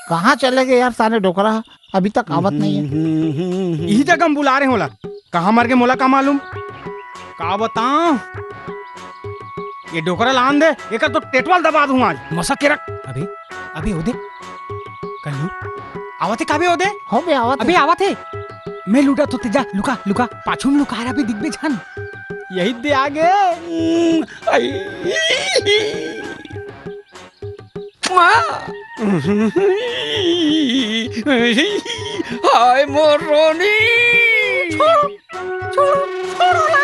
कहाँ चले गए यार सारे डोकरा, अभी तक आवत नहीं है। यही जगह हम बुला रहे होला, कहाँ मर के मोला का मालूम। का बताऊं, ये डोकरा लान दे, एक तो टेटवाल दबा दूं आज मसा के रख। अबे अबे ओदे कल्लू आवते काबे ओदे हो बे आवत अबे आवते। मैं लूटा तो तेजा लुका लुका पाछू में लुका रहा भी दिख बे जान। यही दे आगे। हाय मोर रोनी। छोड़ो ना,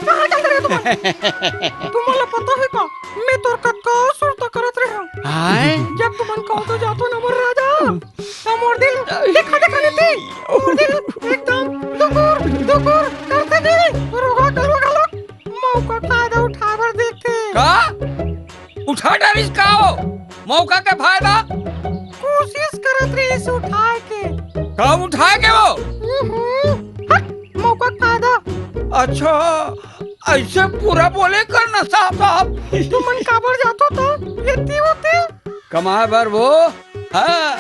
कहाँ चल रहे तुम्हाला पता है का, मैं तोर कक्का सुरता करत रहे हूँ। हाय जब तुमन कहो तो जातो ना मोर राजा, ना मोर दिल देखा देखा नहीं, मोर दिल एकदम दुकुर दुकुर करते नहीं, रोगा करोगा लोग मौका फायदा उठावर देखते। का उठा डालिस का हो, मौका के फायदा कोशिश करत रही इसे उठाए के। कब उठाए के वो? मौका फायदा। अच्छा ऐसे पूरा बोले करना साहब। तुमन काबर जातो तो येती होते कमाए बर वो। हाँ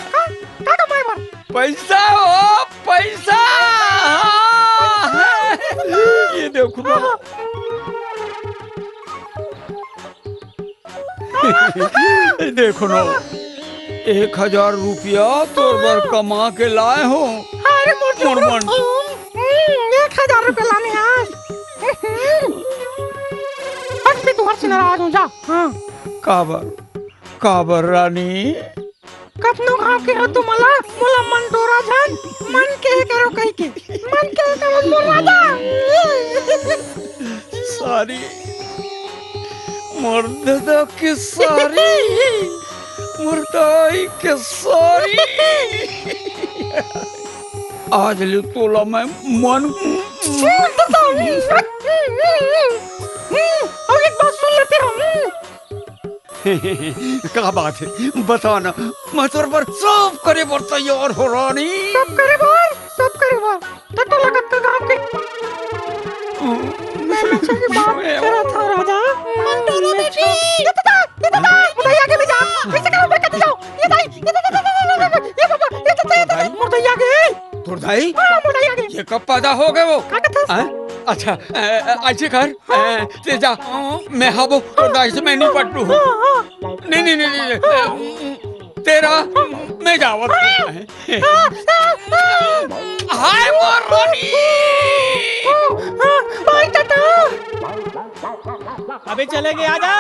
का कमाए बर? पैसा हो पैसा। हाँ। ये देखो देखो ना, 1000 रुपया तोर बर कमा के लाए हो। अरे मोर मन 1000 रुपए लाने आज। हट भी तू हर से नाराज हो जा। हाँ काबर रानी कतनो घाव के हो तू मला मोला मन डोरा जान, मन के करो कहीं के, मन के करो मोर राजा। सारी मर्द के सारी मुर्दाई के सारी आज ले तोला मैं मन। अब एक बात सुन लेते हम। क्या बात है बता ना, मैं तोर पर सब करे बर तैयार हो रानी। सब करे बार तो लगत का गांव के मैं अच्छा की बात करा था राजा। मन डोरा बेटी ये मुर्दाई आगे ले जा, ऐसे करो मैं कट जाओ। ये बाबा ये मुर्दाई आगे। मुर्दाई मुर्दाई आगे ये कब पैदा हो गए वो? का था? अच्छा ऐसे कर ते जा, मैं हबो मुर्दाई से मैं नहीं पटू हूँ। नहीं तेरा मैं जावत। हाय मोर रानी। अबे चले गए आजा।